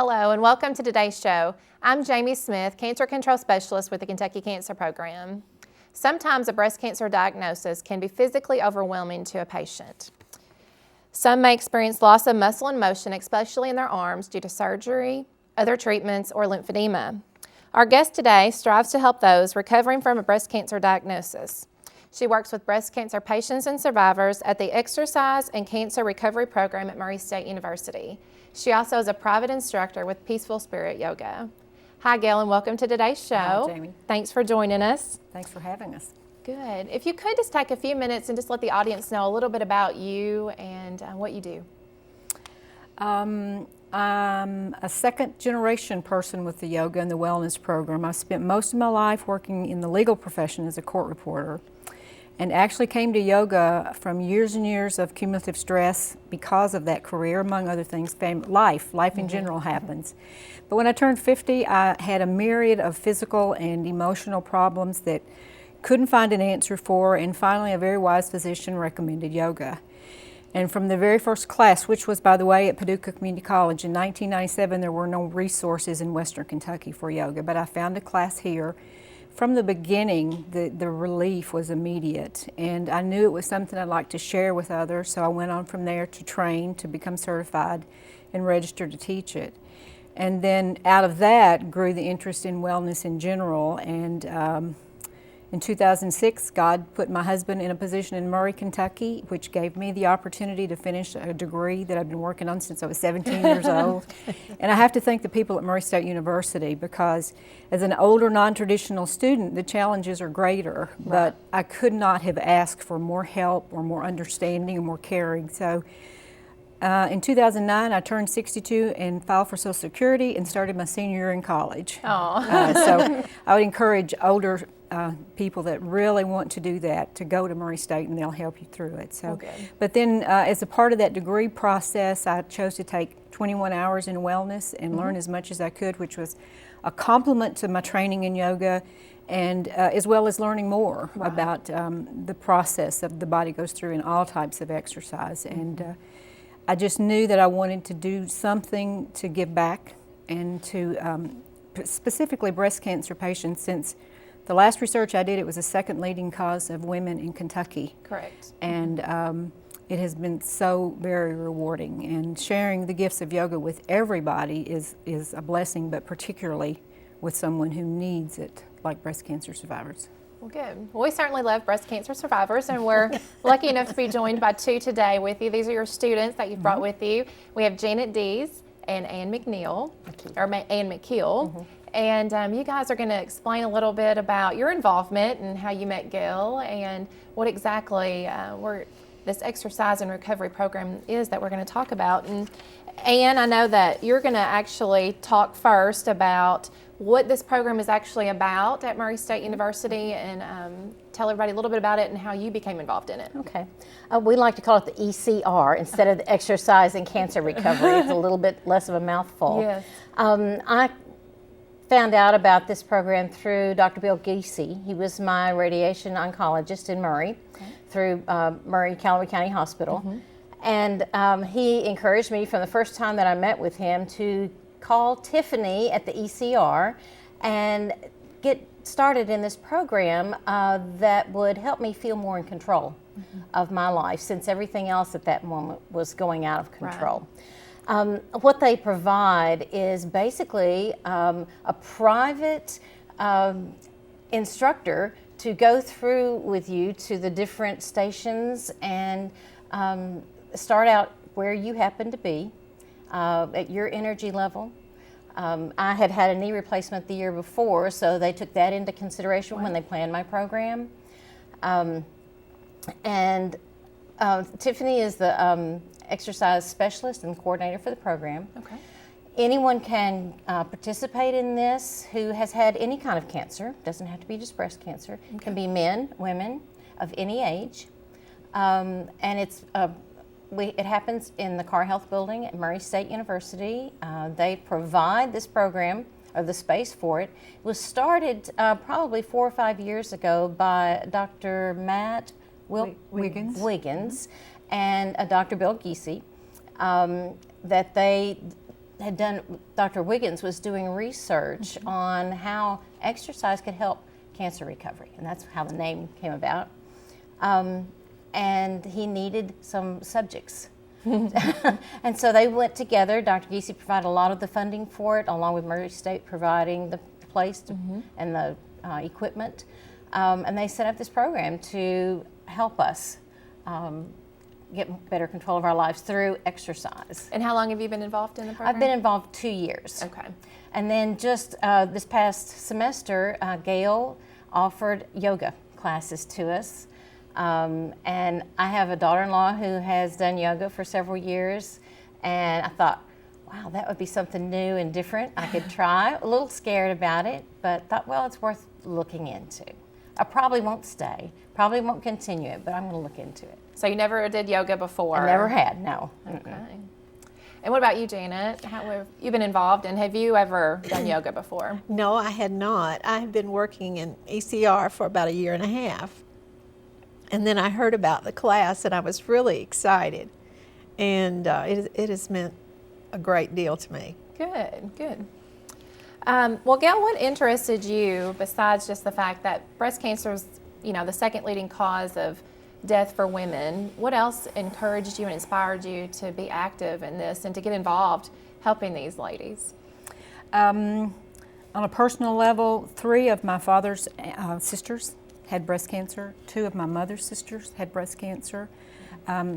Hello and welcome to today's show. I'm Jamie Smith, Cancer Control Specialist with the Kentucky Cancer Program. Sometimes a breast cancer diagnosis can be physically overwhelming to a patient. Some may experience loss of muscle and motion, especially in their arms, due to surgery, other treatments, or lymphedema. Our guest today strives to help those recovering from a breast cancer diagnosis. She works with breast cancer patients and survivors at the Exercise and Cancer Recovery Program at Murray State University. She also is a private instructor with Peaceful Spirit Yoga. Hi, Gail, and welcome to today's show. Hi, Jamie. Thanks for joining us. Thanks for having us. Good. If you could just take a few minutes and just let the audience know a little bit about you and what you do. I'm a second generation person with the yoga and the wellness program. I spent most of my life working in the legal profession as a court reporter, and actually came to yoga from years and years of cumulative stress because of that career, among other things. Life in general happens. But when I turned 50, I had a myriad of physical and emotional problems that couldn't find an answer for, and finally a very wise physician recommended yoga. And from the very first class, which was, by the way, at Paducah Community College in 1997, there were no resources in Western Kentucky for yoga, but I found a class here. From the beginning, the relief was immediate, and I knew it was something I'd like to share with others, so I went on from there to train, to become certified, and register to teach it. And then out of that grew the interest in wellness in general, and in 2006, God put my husband in a position in Murray, Kentucky, which gave me the opportunity to finish a degree that I've been working on since I was 17 years old. And I have to thank the people at Murray State University, because as an older, non-traditional student, the challenges are greater, but I could not have asked for more help or more understanding or more caring. So in 2009, I turned 62 and filed for Social Security and started my senior year in college. So I would encourage older people that really want to do that to go to Murray State, and they'll help you through it. So, but then as a part of that degree process, I chose to take 21 hours in wellness and learn as much as I could, which was a complement to my training in yoga, and as well as learning more about the process that the body goes through in all types of exercise. And I just knew that I wanted to do something to give back, and to specifically breast cancer patients, since the last research I did, it was the second leading cause of women in Kentucky. Correct. And it has been so very rewarding. And sharing the gifts of yoga with everybody is a blessing, but particularly with someone who needs it, like breast cancer survivors. Well, good. Well, we certainly love breast cancer survivors, and we're lucky enough to be joined by two today with you. These are your students that you've brought with you. We have Janet Dees and Ann McKeel. And you guys are going to explain a little bit about your involvement and how you met Gail, and what exactly this exercise and recovery program is that we're going to talk about. And Ann, I know that you're going to actually talk first about what this program is actually about at Murray State University, and tell everybody a little bit about it and how you became involved in it. Okay. We like to call it the ECR instead of the Exercise and Cancer Recovery. It's a little bit less of a mouthful. Yes. I found out about this program through Dr. Bill Dees. He was my radiation oncologist in Murray, through Murray Callaway County Hospital. And he encouraged me from the first time that I met with him to call Tiffany at the ECR and get started in this program that would help me feel more in control of my life, since everything else at that moment was going out of control. What they provide is basically a private instructor to go through with you to the different stations and start out where you happen to be at your energy level. I had had a knee replacement the year before, so they took that into consideration when they planned my program. Tiffany is the exercise specialist and coordinator for the program. Okay. Anyone can participate in this who has had any kind of cancer. Doesn't have to be just breast cancer. It can be men, women of any age. And it happens in the Carr Health Building at Murray State University. They provide this program, or the space for it. It was started probably 4 or 5 years ago by Dr. Matt Wiggins and Dr. Bill Dees, that they had done, Dr. Wiggins was doing research on how exercise could help cancer recovery, and that's how the name came about. And he needed some subjects. And so they went together. Dr. Dees provided a lot of the funding for it, along with Murray State providing the place and the equipment. And they set up this program to help us get better control of our lives through exercise. And how long have you been involved in the program? I've been involved 2 years. Okay. And then just this past semester, Gail offered yoga classes to us. And I have a daughter-in-law who has done yoga for several years. And I thought, wow, that would be something new and different I could try. A little scared about it, but thought, well, it's worth looking into. I probably won't stay, probably won't continue it, but I'm going to look into it. So you never did yoga before? I never had, no. Okay. And what about you, Janet? How have you been involved, and have you ever done yoga before? No, I had not. I have been working in ECR for about 1.5 years. And then I heard about the class, and I was really excited. And it has meant a great deal to me. Good, good. Well, Gail, what interested you besides just the fact that breast cancer is, the second leading cause of death for women? What else encouraged you and inspired you to be active in this and to get involved helping these ladies? On a personal level, 3 of my father's sisters had breast cancer. 2 of my mother's sisters had breast cancer.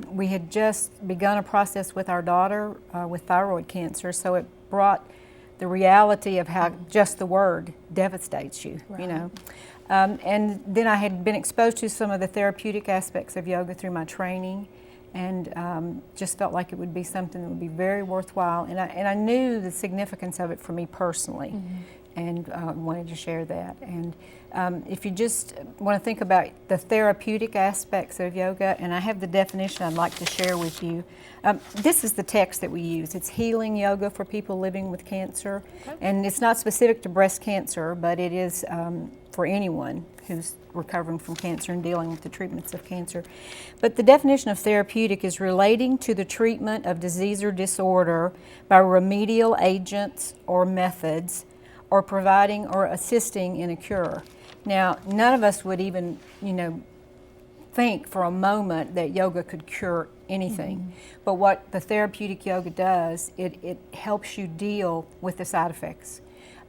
We had just begun a process with our daughter with thyroid cancer, so it brought the reality of how just the word devastates you, Right. And then I had been exposed to some of the therapeutic aspects of yoga through my training, and just felt like it would be something that would be very worthwhile. And I knew the significance of it for me personally, and wanted to share that. And if you just want to think about the therapeutic aspects of yoga, and I have the definition I'd like to share with you. This is the text that we use. It's healing yoga for people living with cancer. Okay. And it's not specific to breast cancer, but it is for anyone who's recovering from cancer and dealing with the treatments of cancer. But the definition of therapeutic is relating to the treatment of disease or disorder by remedial agents or methods, or providing or assisting in a cure. Now, none of us would even, think for a moment that yoga could cure anything. But what the therapeutic yoga does, it helps you deal with the side effects.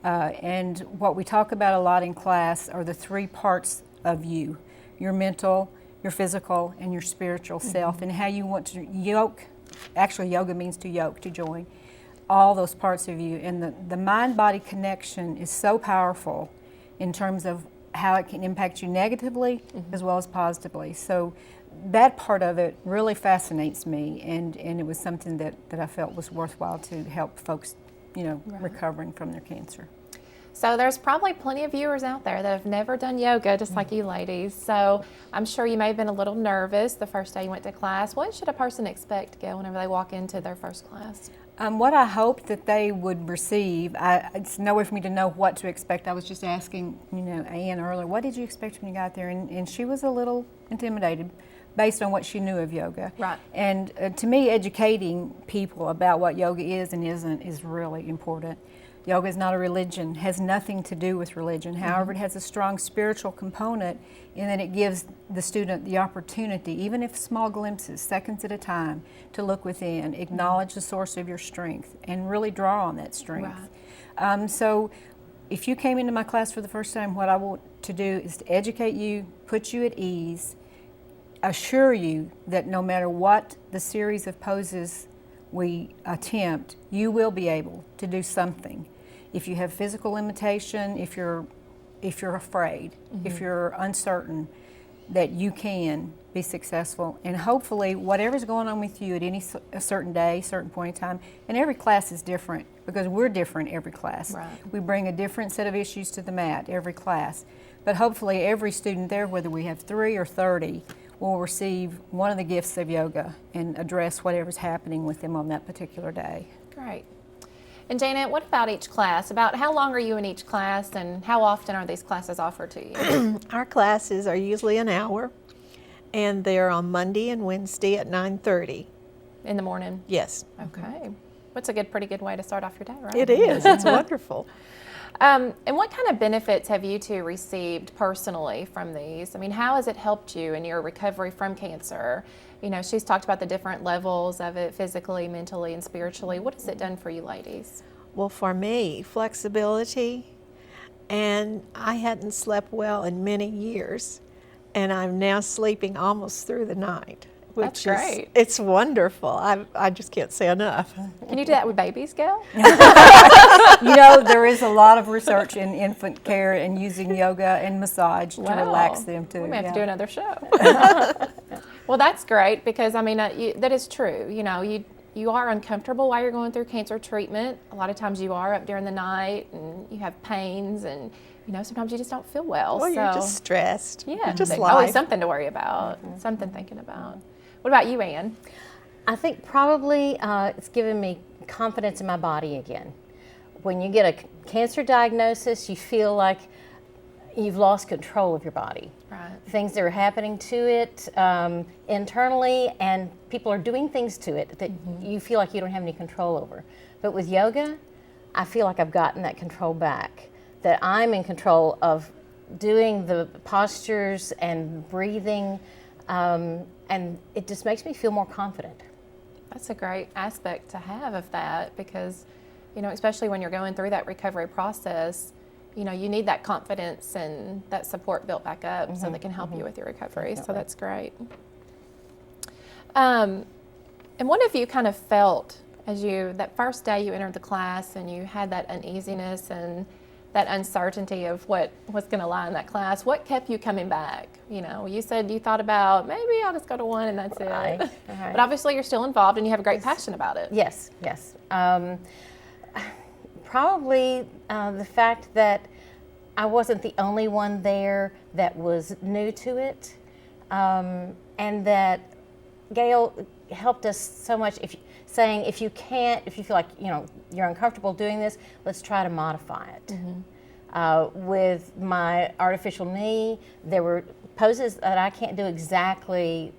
And what we talk about a lot in class are the 3 parts of you: your mental, your physical, and your spiritual self, and how you want to yoke. Actually, yoga means to yoke, to join all those parts of you. And the mind-body connection is so powerful in terms of how it can impact you negatively as well as positively. So that part of it really fascinates me, and it was something that I felt was worthwhile to help folks, recovering from their cancer. So there's probably plenty of viewers out there that have never done yoga, just like you ladies. So I'm sure you may have been a little nervous the first day you went to class. What should a person expect, Gail, whenever they walk into their first class? What I hoped that they would receive, it's no way for me to know what to expect. I was just asking, Ann earlier, what did you expect when you got there? And she was a little intimidated based on what she knew of yoga. Right. And to me, educating people about what yoga is and isn't is really important. Yoga is not a religion, has nothing to do with religion. However, it has a strong spiritual component in that it gives the student the opportunity, even if small glimpses, seconds at a time, to look within, acknowledge the source of your strength, and really draw on that strength. Right. So if you came into my class for the first time, what I want to do is to educate you, put you at ease, assure you that no matter what the series of poses we attempt, you will be able to do something. If you have physical limitation, if you're afraid, if you're uncertain, that you can be successful. And hopefully whatever's going on with you at a certain day, certain point in time, and every class is different because we're different every class. Right. We bring a different set of issues to the mat every class. But hopefully every student there, whether we have 3 or 30, will receive one of the gifts of yoga and address whatever's happening with them on that particular day. Great. And Janet, what about each class? About how long are you in each class, and how often are these classes offered to you? Our classes are usually an hour, and they're on Monday and Wednesday at 9:30. In the morning? Yes. Okay. That's a pretty good way to start off your day, right? It is. It's wonderful. And what kind of benefits have you two received personally from these? I mean, how has it helped you in your recovery from cancer? You know, she's talked about the different levels of it, physically, mentally, and spiritually. What has it done for you ladies? Well, for me, flexibility, and I hadn't slept well in many years, and I'm now sleeping almost through the night. That's great. It's wonderful. I just can't say enough. Can you do that with babies, Gail? You know, there is a lot of research in infant care and using yoga and massage to relax them too. We may have to do another show. Well, that's great because, I mean, that is true. You know, you are uncomfortable while you're going through cancer treatment. A lot of times you are up during the night and you have pains and, you know, sometimes you just don't feel well. Well, you're just stressed. Yeah, just there's life. always something to worry about, something thinking about. What about you, Ann? I think probably it's given me confidence in my body again. When you get a cancer diagnosis, you feel like you've lost control of your body. Right. Things that are happening to it internally, and people are doing things to it that you feel like you don't have any control over. But with yoga, I feel like I've gotten that control back, that I'm in control of doing the postures and breathing, and it just makes me feel more confident. That's a great aspect to have of that because, you know, especially when you're going through that recovery process, you know, you need that confidence and that support built back up so that can help you with your recovery. Definitely. So that's great. And what have you kind of felt as that first day you entered the class and you had that uneasiness and that uncertainty of what was going to lie in that class? What kept you coming back? You know, you said you thought about maybe I'll just go to one and that's Right. it. But obviously you're still involved and you have a great passion about it. Yes, yes. Probably the fact that I wasn't the only one there that was new to it, and that Gail helped us so much. Saying if you feel like you're uncomfortable doing this, let's try to modify it. With my artificial knee, there were poses that I can't do exactly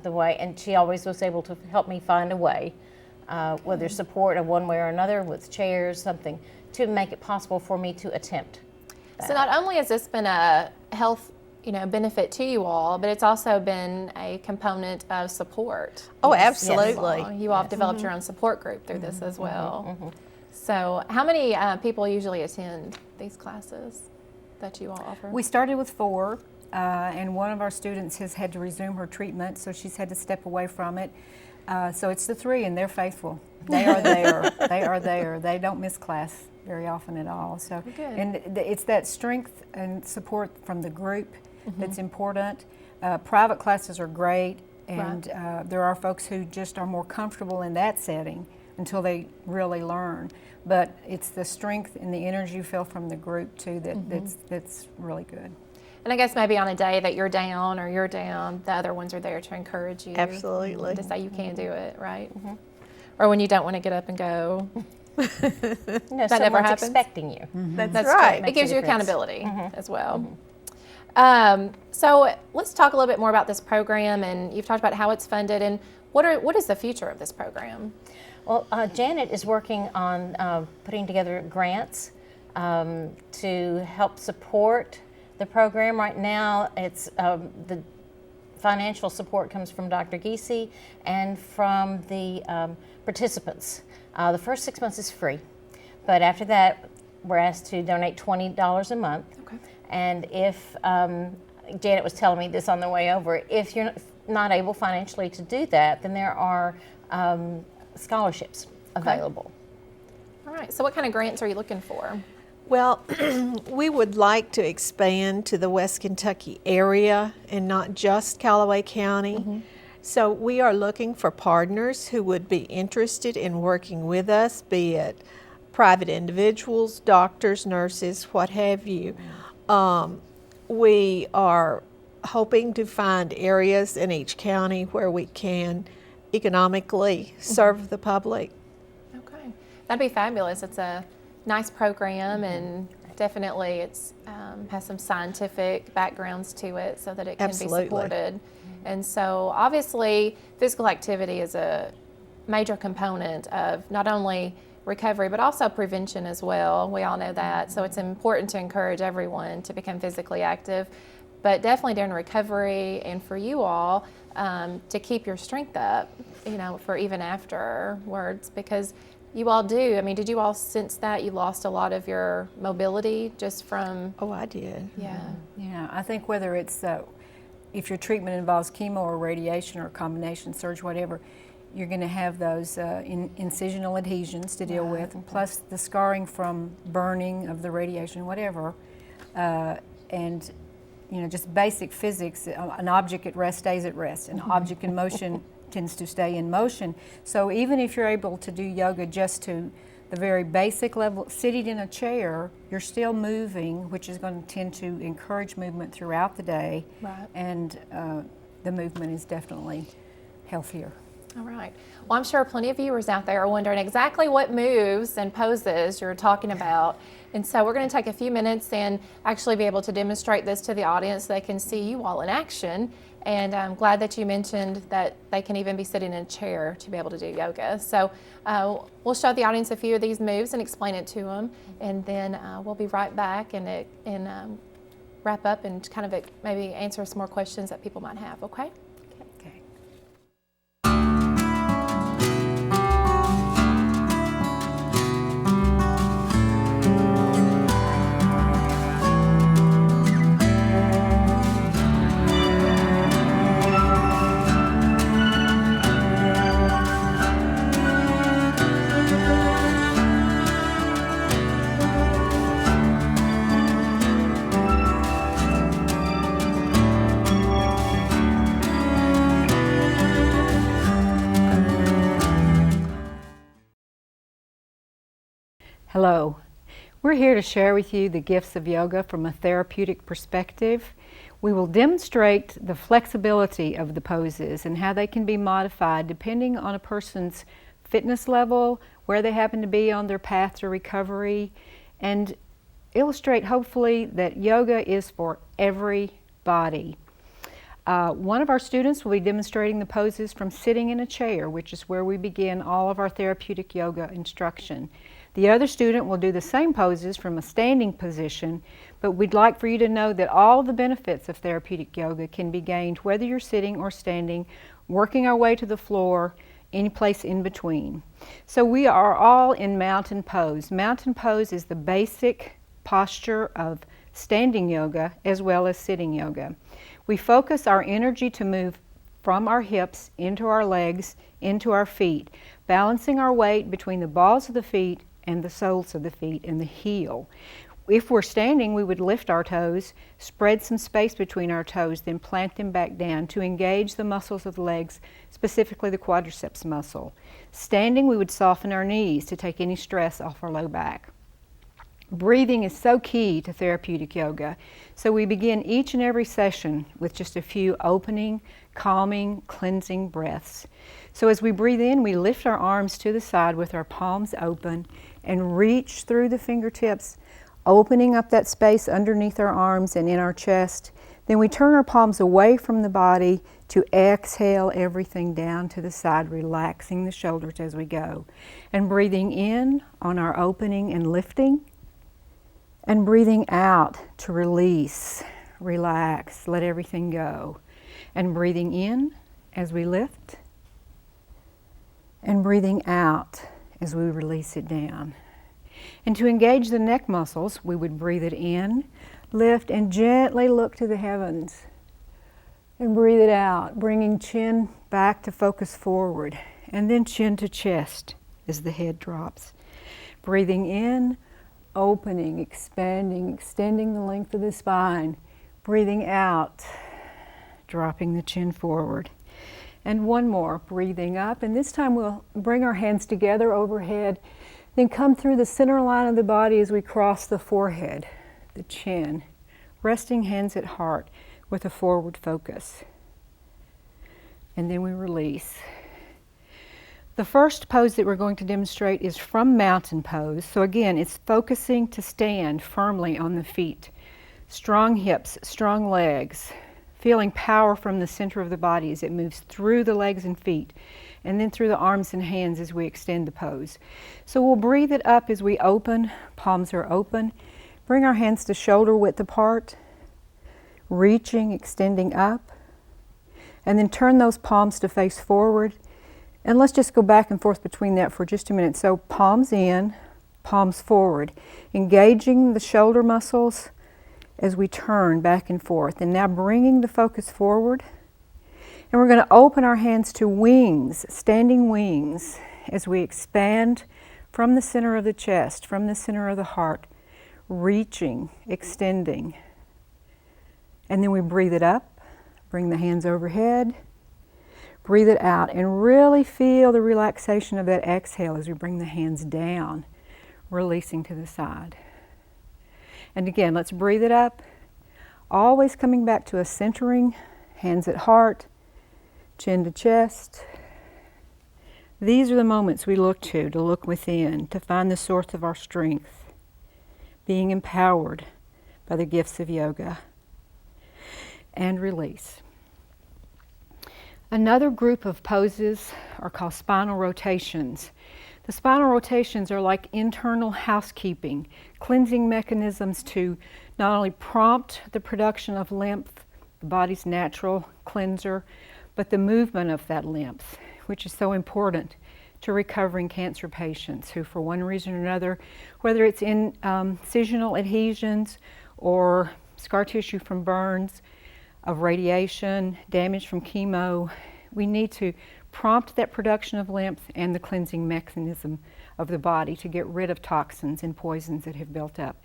the way, and she always was able to help me find a way, whether support of one way or another with chairs, something to make it possible for me to attempt that. So not only has this been a health benefit to you all, but it's also been a component of support. Oh, Yes. absolutely. Yes. You all have developed your own support group through this as well. So how many people usually attend these classes that you all offer? We started with 4, and one of our students has had to resume her treatment, so she's had to step away from it. So it's the 3, and they're faithful. They are there. They are there. They don't miss class very often at all. So, Good. and it's that strength and support from the group that's important. Private classes are great, and there are folks who just are more comfortable in that setting until they really learn. But it's the strength and the energy you feel from the group too that's really good. And I guess maybe on a day that you're down, the other ones are there to encourage you. Absolutely. To say you can do it, right? Or when you don't want to get up and go. That never never happens. happens? Expecting you. That's right. It gives you difference. accountability as well. So let's talk a little bit more about this program, and you've talked about how it's funded, and what is the future of this program? Well, Janet is working on putting together grants to help support the program. Right now, it's the financial support comes from Dr. Dees and from the participants. The first 6 months is free, but after that, we're asked to donate $20 a month. Okay. And if, Janet was telling me this on the way over, if you're not able financially to do that, then there are scholarships available. All right. So what kind of grants are you looking for? Well, we would like to expand to the West Kentucky area and not just Callaway County. So we are looking for partners who would be interested in working with us, be it private individuals, doctors, nurses, what have you. We are hoping to find areas in each county where we can economically serve the public. Okay. That'd be fabulous. It's a nice program, and definitely it's has some scientific backgrounds to it so that it can Absolutely. be supported. And so obviously physical activity is a major component of not only recovery, but also prevention as well. We all know that. So it's important to encourage everyone to become physically active, but definitely during recovery and for you all to keep your strength up, for even afterwards, because you all do. I mean, did you all sense that you lost a lot of your mobility just from? Oh, I did. Yeah. Yeah, I think whether it's if your treatment involves chemo or radiation or combination surgery, whatever, you're going to have those incisional adhesions to deal with, plus the scarring from burning of the radiation, whatever, and just basic physics. An object at rest stays at rest. An object in motion tends to stay in motion. So even if you're able to do yoga just to the very basic level, sitting in a chair, you're still moving, which is going to tend to encourage movement throughout the day. Right. And the movement is definitely healthier. All right. Well, I'm sure plenty of viewers out there are wondering exactly what moves and poses you're talking about. And so we're going to take a few minutes and actually be able to demonstrate this to the audience so they can see you all in action. And I'm glad that you mentioned that they can even be sitting in a chair to be able to do yoga. So we'll show the audience a few of these moves and explain it to them. And then we'll be right back and wrap up and kind of maybe answer some more questions that people might have, okay? Okay. Hello. We're here to share with you the gifts of yoga from a therapeutic perspective. We will demonstrate the flexibility of the poses and how they can be modified depending on a person's fitness level, where they happen to be on their path to recovery, and illustrate hopefully that yoga is for everybody. One of our students will be demonstrating the poses from sitting in a chair, which is where we begin all of our therapeutic yoga instruction. The other student will do the same poses from a standing position, but we'd like for you to know that all the benefits of therapeutic yoga can be gained whether you're sitting or standing, working our way to the floor, any place in between. So we are all in mountain pose. Mountain pose is the basic posture of standing yoga as well as sitting yoga. We focus our energy to move from our hips into our legs, into our feet, balancing our weight between the balls of the feet and the soles of the feet and the heel. If we're standing, we would lift our toes, spread some space between our toes, then plant them back down to engage the muscles of the legs, specifically the quadriceps muscle. Standing, we would soften our knees to take any stress off our low back. Breathing is so key to therapeutic yoga, so we begin each and every session with just a few opening, calming, cleansing breaths. So as we breathe in, we lift our arms to the side with our palms open and reach through the fingertips, opening up that space underneath our arms and in our chest. Then we turn our palms away from the body to exhale everything down to the side, relaxing the shoulders as we go. And breathing in on our opening and lifting, and breathing out to release, relax, let everything go. And breathing in as we lift, and breathing out as we release it down. And to engage the neck muscles, we would breathe it in, lift, and gently look to the heavens. And breathe it out, bringing chin back to focus forward, and then chin to chest as the head drops. Breathing in, opening, expanding, extending the length of the spine. Breathing out, dropping the chin forward. And one more, breathing up, and this time we'll bring our hands together overhead, then come through the center line of the body as we cross the forehead, the chin, resting hands at heart with a forward focus. And then we release. The first pose that we're going to demonstrate is from mountain pose. So again, it's focusing to stand firmly on the feet. Strong hips, strong legs, feeling power from the center of the body as it moves through the legs and feet and then through the arms and hands as we extend the pose. So we'll breathe it up as we open, palms are open. Bring our hands to shoulder width apart, reaching, extending up, and then turn those palms to face forward. And let's just go back and forth between that for just a minute. So palms in, palms forward, engaging the shoulder muscles as we turn back and forth. And now bringing the focus forward. And we're going to open our hands to wings, standing wings, as we expand from the center of the chest, from the center of the heart, reaching, extending. And then we breathe it up, bring the hands overhead, breathe it out, and really feel the relaxation of that exhale as we bring the hands down, releasing to the side. And again, let's breathe it up, always coming back to a centering, hands at heart, chin to chest. These are the moments we look to look within, to find the source of our strength, being empowered by the gifts of yoga. And release. Another group of poses are called spinal rotations. The spinal rotations are like internal housekeeping, cleansing mechanisms to not only prompt the production of lymph, the body's natural cleanser, but the movement of that lymph, which is so important to recovering cancer patients who, for one reason or another, whether it's incisional adhesions or scar tissue from burns, of radiation, damage from chemo, we need to prompt that production of lymph and the cleansing mechanism of the body to get rid of toxins and poisons that have built up.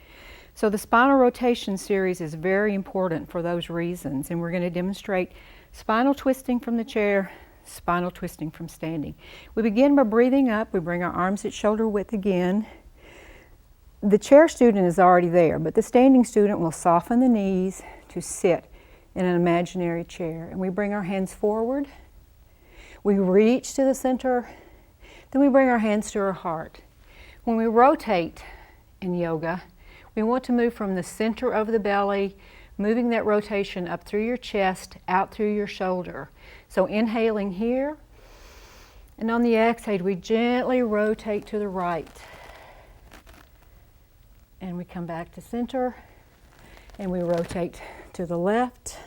So the spinal rotation series is very important for those reasons, and we're going to demonstrate spinal twisting from the chair, spinal twisting from standing. We begin by breathing up. We bring our arms at shoulder width again. The chair student is already there, but the standing student will soften the knees to sit in an imaginary chair. And we bring our hands forward. We reach to the center. Then we bring our hands to our heart. When we rotate in yoga, we want to move from the center of the belly, moving that rotation up through your chest, out through your shoulder. So inhaling here, and on the exhale, we gently rotate to the right. And we come back to center, and we rotate to the left.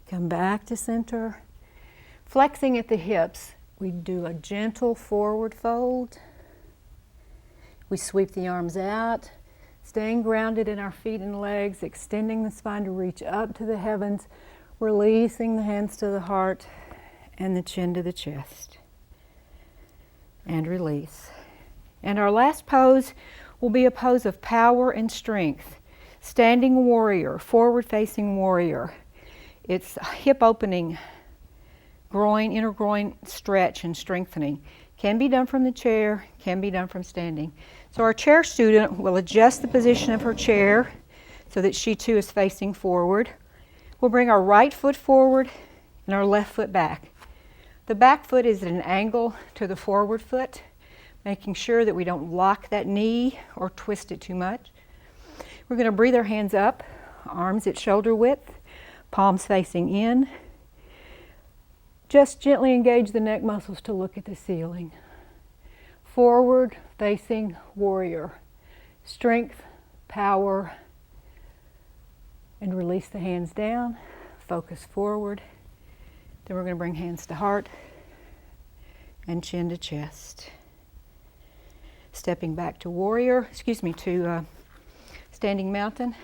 Come back to center. Flexing at the hips, we do a gentle forward fold. We sweep the arms out, staying grounded in our feet and legs, extending the spine to reach up to the heavens, releasing the hands to the heart and the chin to the chest. And release. And our last pose will be a pose of power and strength. Standing warrior, forward-facing warrior. It's hip opening, groin, inner groin stretch and strengthening. Can be done from the chair, can be done from standing. So our chair student will adjust the position of her chair so that she too is facing forward. We'll bring our right foot forward and our left foot back. The back foot is at an angle to the forward foot, making sure that we don't lock that knee or twist it too much. We're going to breathe our hands up, arms at shoulder width, palms facing in. Just gently engage the neck muscles to look at the ceiling. Forward facing warrior. Strength, power, and release the hands down. Focus forward. Then we're going to bring hands to heart and chin to chest. Stepping back to warrior, to standing mountain.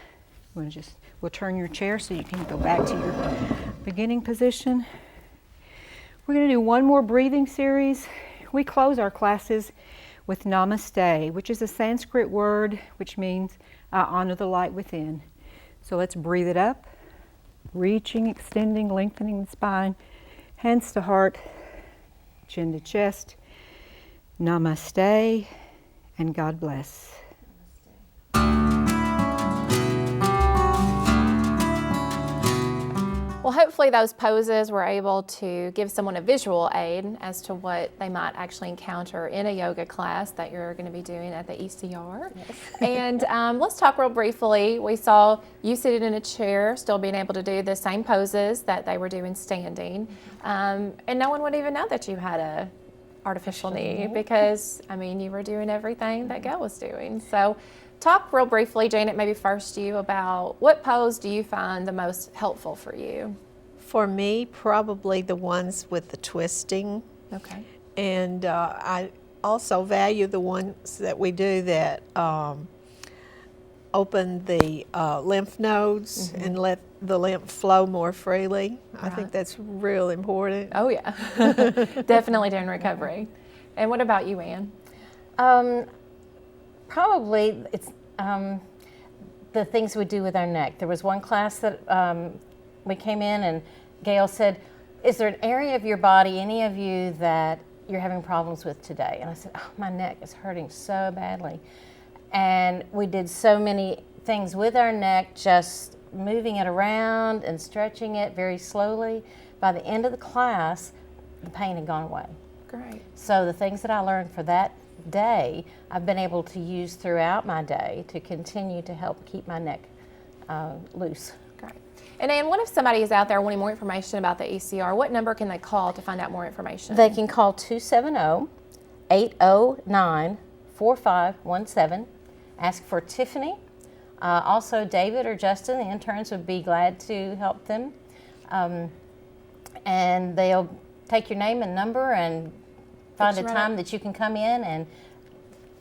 We'll turn your chair so you can go back to your beginning position. We're going to do one more breathing series. We close our classes with Namaste, which is a Sanskrit word which means I honor the light within. So let's breathe it up, reaching, extending, lengthening the spine, hands to heart, chin to chest. Namaste, and God bless. Well, hopefully those poses were able to give someone a visual aid as to what they might actually encounter in a yoga class that you're going to be doing at the ECR. Yes. And let's talk real briefly. We saw you sitting in a chair, still being able to do the same poses that they were doing standing. And no one would even know that you had a artificial knee because, I mean, you were doing everything that Gail was doing. So talk real briefly, Janet, maybe first you about what pose do you find the most helpful for you? For me, probably the ones with the twisting. Okay. And I also value the ones that we do that open the lymph nodes and let the lymph flow more freely. I think that's real important. Oh yeah, definitely during recovery. And what about you, Ann? Probably it's the things we do with our neck. There was one class that we came in and Gail said, is there an area of your body, any of you, that you're having problems with today? And I said, oh, my neck is hurting so badly. And we did so many things with our neck, just moving it around and stretching it very slowly. By the end of the class, the pain had gone away. Great. So the things that I learned for that day, I've been able to use throughout my day to continue to help keep my neck loose. Great. And Ann, what if somebody is out there wanting more information about the ECR? What number can they call to find out more information? They can call 270-809-4517. Ask for Tiffany. Also, David or Justin, the interns, would be glad to help them. And they'll take your name and number and find a time that you can come in and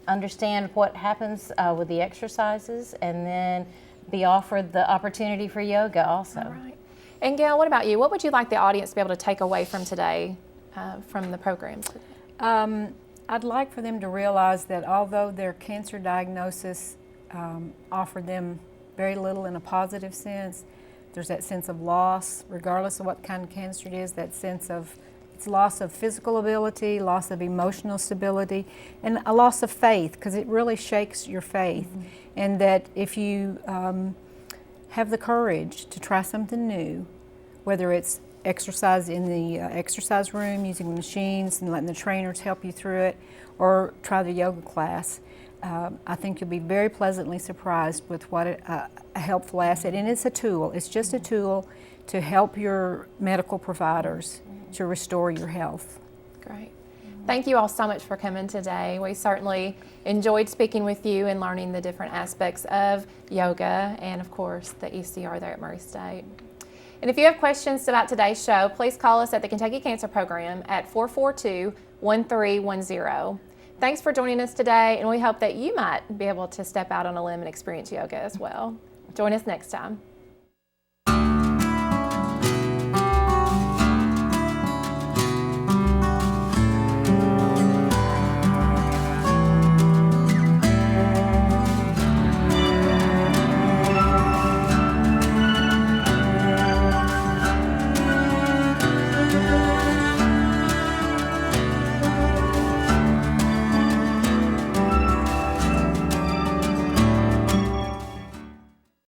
understand what happens with the exercises, and then be offered the opportunity for yoga also. All right. And Gail, what about you? What would you like the audience to be able to take away from today, from the programs? I'd like for them to realize that although their cancer diagnosis offered them very little in a positive sense, there's that sense of loss, regardless of what kind of cancer it is, that sense of it's loss of physical ability, loss of emotional stability, and a loss of faith, because it really shakes your faith. And that if you have the courage to try something new, whether it's exercise in the exercise room using the machines and letting the trainers help you through it, or try the yoga class, I think you'll be very pleasantly surprised with what a helpful asset. And it's a tool. It's just a tool to help your medical providers to restore your health. Great. Thank you all so much for coming today. We certainly enjoyed speaking with you and learning the different aspects of yoga and, of course, the ECR there at Murray State. And if you have questions about today's show, please call us at the Kentucky Cancer Program at 442-1310. Thanks for joining us today, and we hope that you might be able to step out on a limb and experience yoga as well. Join us next time.